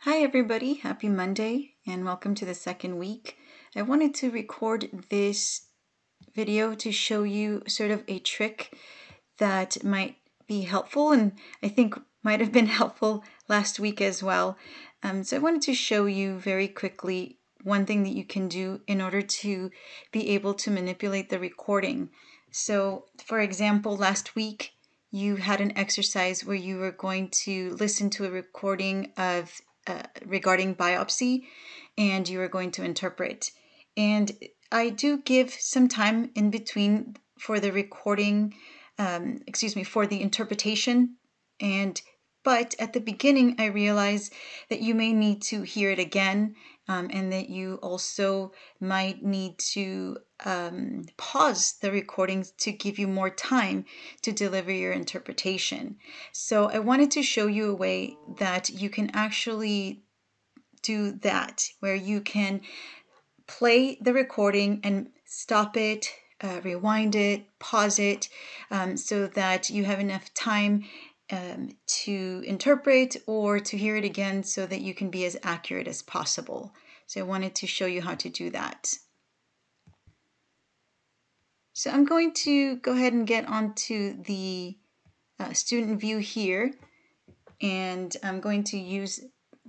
Hi everybody, happy Monday and welcome to the second week. I wanted to record this video to show you sort of a trick that might be helpful and I think might have been helpful last week as well. So I wanted to show you very quickly one thing that you can do in order to be able to manipulate the recording. So for example, last week you had an exercise where you were going to listen to a recording of regarding biopsy and you are going to interpret. And I do give some time in between for the recording, for the interpretation. But at the beginning, I realized that you may need to hear it again and that you also might need to pause the recordings to give you more time to deliver your interpretation. So I wanted to show you a way that you can actually do that, where you can play the recording and stop it, rewind it, pause it, so that you have enough time to interpret or to hear it again so that you can be as accurate as possible. So I wanted to show you how to do that. So I'm going to go ahead and get onto the student view here, and I'm going to use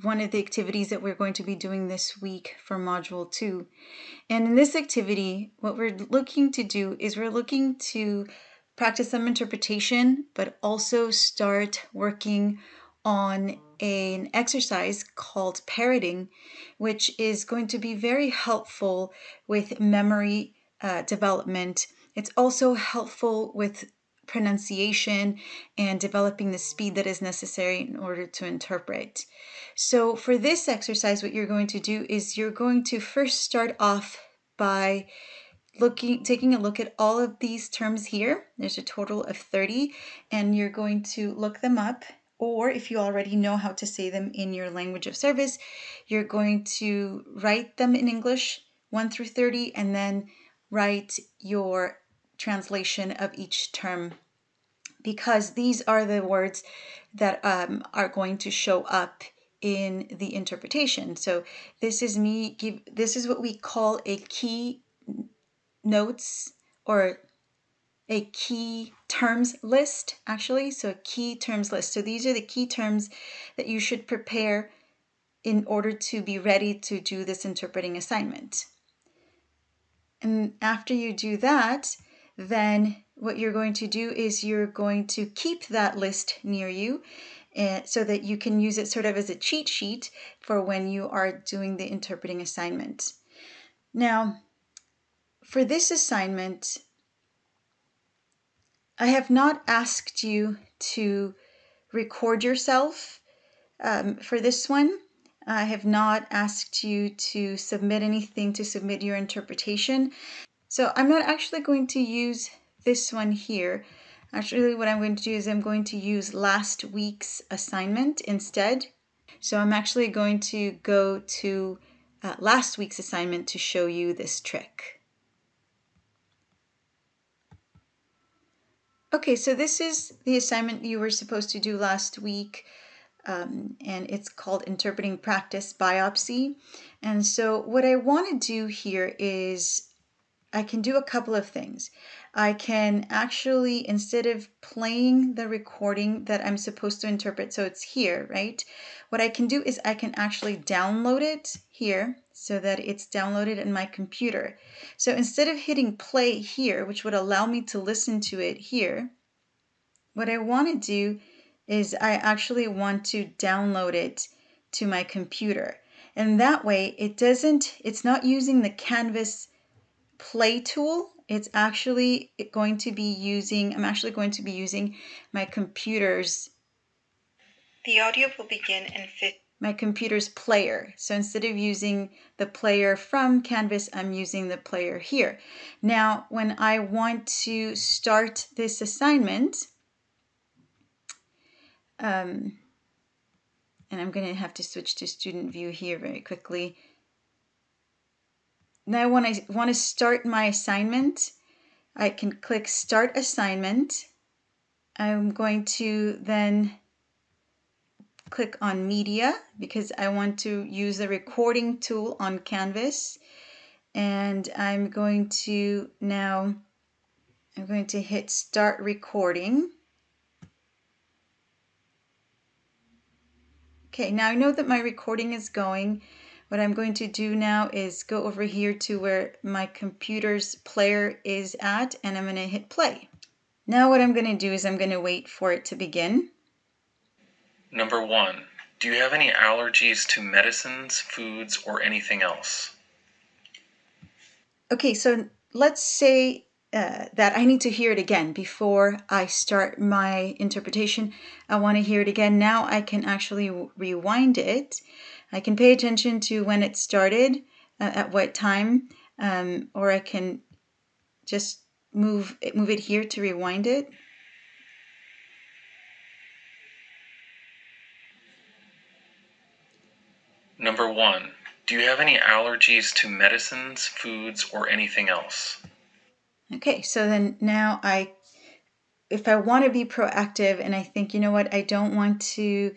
one of the activities that we're going to be doing this week for Module 2. And in this activity, what we're looking to do is we're looking to practice some interpretation, but also start working on an exercise called parroting, which is going to be very helpful with memory development. It's also helpful with pronunciation and developing the speed that is necessary in order to interpret. So for this exercise, what you're going to do is you're going to first start off by taking a look at all of these terms here. There's a total of 30, and you're going to look them up, or if you already know how to say them in your language of service, you're going to write them in English 1 through 30, and then write your translation of each term, because these are the words that are going to show up in the interpretation. So this is this is what we call a key notes, or a key terms list, actually. So a key terms list. So these are the key terms that you should prepare in order to be ready to do this interpreting assignment. And after you do that, then what you're going to do is you're going to keep that list near you so that you can use it sort of as a cheat sheet for when you are doing the interpreting assignment. Now, for this assignment, I have not asked you to record yourself for this one. I have not asked you to submit anything to submit your interpretation. So I'm not actually going to use this one here. Actually, what I'm going to do is I'm going to use last week's assignment instead. So I'm actually going to go to last week's assignment to show you this trick. Okay, so this is the assignment you were supposed to do last week. And it's called Interpreting Practice Biopsy. And so what I want to do here is I can do a couple of things. I can actually, instead of playing the recording that I'm supposed to interpret, so it's here, right? What I can do is I can actually download it here so that it's downloaded in my computer. So instead of hitting play here, which would allow me to listen to it here, what I want to do is I actually want to download it to my computer. And that way it's not using the Canvas play tool. It's actually going to be using, I'm actually going to be using my computer's, the audio will begin in my computer's player. So instead of using the player from Canvas, I'm using the player here. Now, when I want to start this assignment, and I'm going to have to switch to student view here very quickly. Now when I want to start my assignment, I can click Start Assignment. I'm going to then click on Media because I want to use the recording tool on Canvas. And I'm going to hit Start Recording. Okay, now I know that my recording is going. What I'm going to do now is go over here to where my computer's player is at, and I'm going to hit play. Now what I'm going to do is I'm going to wait for it to begin. Number 1. Do you have any allergies to medicines, foods, or anything else? Okay, so let's say that I need to hear it again before I start my interpretation. I want to hear it again. Now I can actually rewind it. I can pay attention to when it started, at what time, or I can just move it here to rewind it. Number 1. Do you have any allergies to medicines, foods, or anything else? Okay, so then now if I want to be proactive and I think, you know what, I don't want to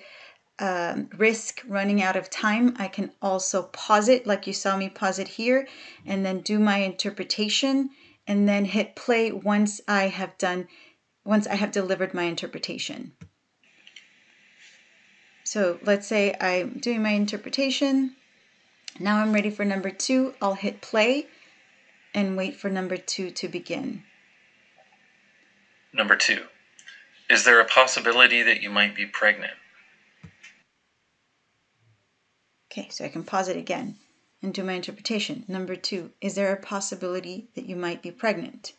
risk running out of time, I can also pause it like you saw me pause it here and then do my interpretation and then hit play once I have delivered my interpretation. So let's say I'm doing my interpretation. Now I'm ready for number 2. I'll hit play and wait for number 2 to begin. Number 2. Is there a possibility that you might be pregnant? Okay, so I can pause it again and do my interpretation. Number 2, is there a possibility that you might be pregnant?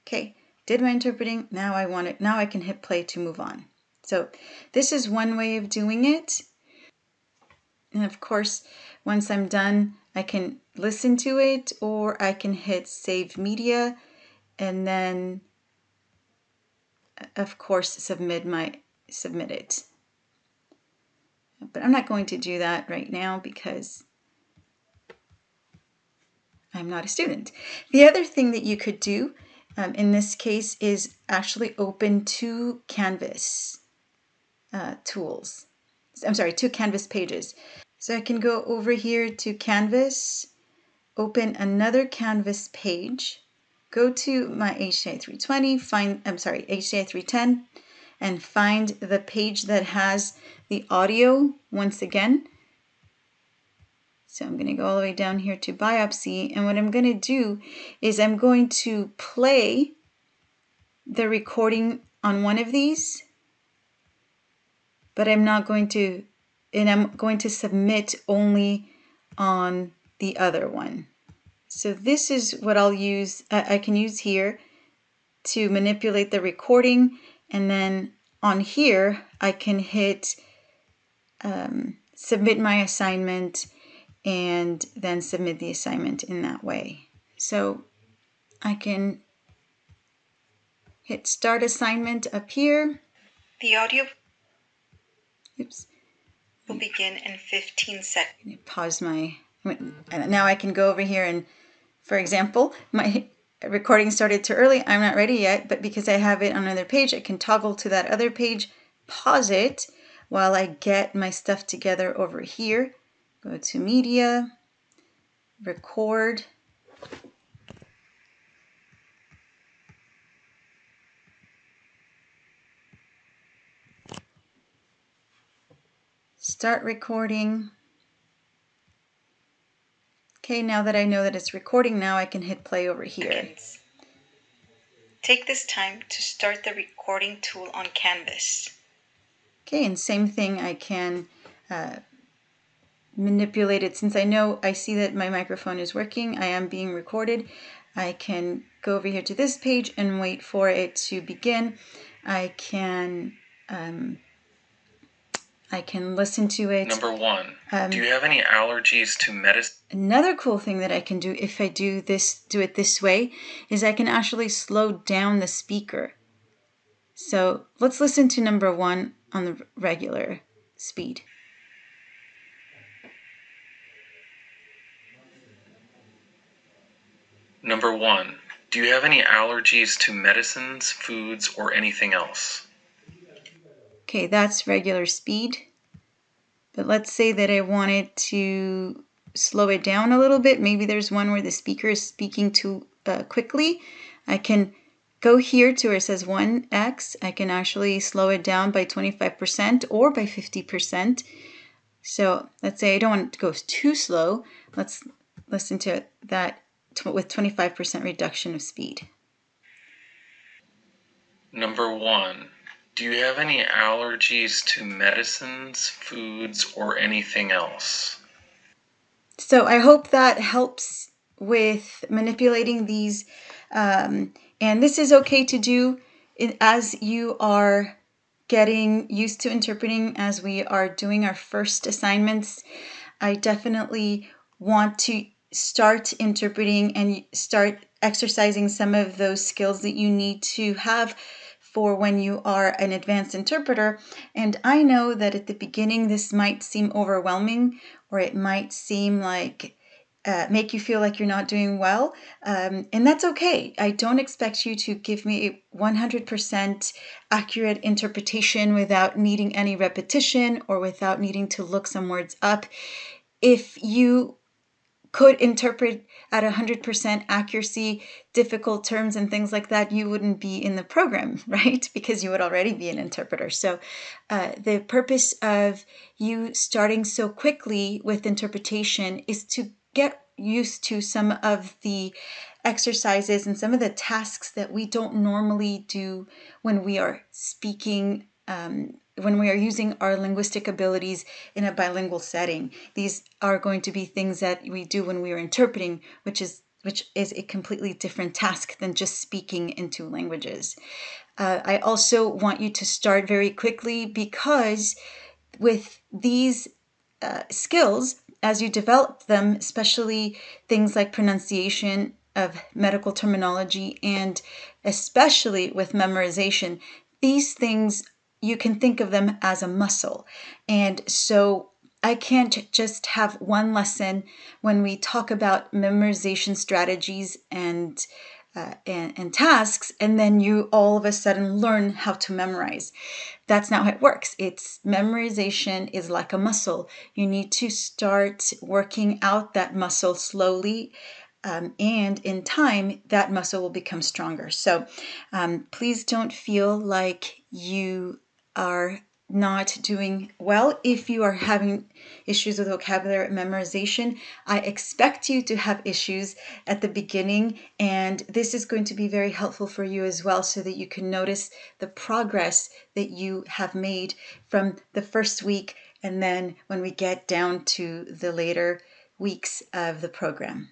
Okay, did my interpreting. Now I can hit play to move on. So this is one way of doing it. And of course, once I'm done, I can listen to it or I can hit save media and then of course submit it. But I'm not going to do that right now because I'm not a student. The other thing that you could do in this case is actually open two Canvas tools. I'm sorry, two Canvas pages. So I can go over here to Canvas, open another Canvas page, go to my HCI 320, HCI 310, and find the page that has the audio once again. So I'm going to go all the way down here to biopsy, and what I'm going to do is I'm going to play the recording on one of these, but I'm going to submit only on the other one. So this is what I can use here to manipulate the recording, and then on here I can hit submit my assignment and then submit the assignment in that way. So I can hit start assignment up here. The audio Oops. will begin in 15 seconds. Pause now I can go over here and, for example, my recording started too early. I'm not ready yet, but because I have it on another page, I can toggle to that other page, pause it while I get my stuff together over here. Go to media, record. Start recording. Okay, now that I know that it's recording, now I can hit play over here. Take this time to start the recording tool on Canvas. Okay, and same thing, I can manipulate it. Since I see that my microphone is working, I am being recorded, I can go over here to this page and wait for it to begin. I can listen to it. Number 1. Do you have any allergies to medicine? Another cool thing that I can do if I do it this way is I can actually slow down the speaker. So let's listen to number 1 on the regular speed. Number 1. Do you have any allergies to medicines, foods, or anything else? Okay, that's regular speed. But let's say that I wanted to slow it down a little bit. Maybe there's one where the speaker is speaking too quickly. I can go here to where it says 1x. I can actually slow it down by 25% or by 50%. So let's say I don't want it to go too slow. Let's listen to that with 25% reduction of speed. Number 1. Do you have any allergies to medicines, foods, or anything else? So I hope that helps with manipulating these. And this is okay to do as you are getting used to interpreting, as we are doing our first assignments. I definitely want to start interpreting and start exercising some of those skills that you need to have for when you are an advanced interpreter. And I know that at the beginning this might seem overwhelming, or it might seem like make you feel like you're not doing well. And that's okay. I don't expect you to give me a 100% accurate interpretation without needing any repetition or without needing to look some words up. If you could interpret at 100% accuracy difficult terms and things like that, you wouldn't be in the program, right? Because you would already be an interpreter. So the purpose of you starting so quickly with interpretation is to get used to some of the exercises and some of the tasks that we don't normally do when we are speaking, when we are using our linguistic abilities in a bilingual setting. These are going to be things that we do when we are interpreting, which is a completely different task than just speaking in two languages. I also want you to start very quickly, because with these skills, as you develop them, especially things like pronunciation of medical terminology and especially with memorization, these things, you can think of them as a muscle. And so I can't just have one lesson when we talk about memorization strategies and tasks, and then you all of a sudden learn how to memorize. That's not how it works. It's memorization is like a muscle. You need to start working out that muscle slowly, and in time, that muscle will become stronger. So please don't feel like you are not doing well if you are having issues with vocabulary memorization. I expect you to have issues at the beginning, and this is going to be very helpful for you as well, so that you can notice the progress that you have made from the first week, and then when we get down to the later weeks of the program.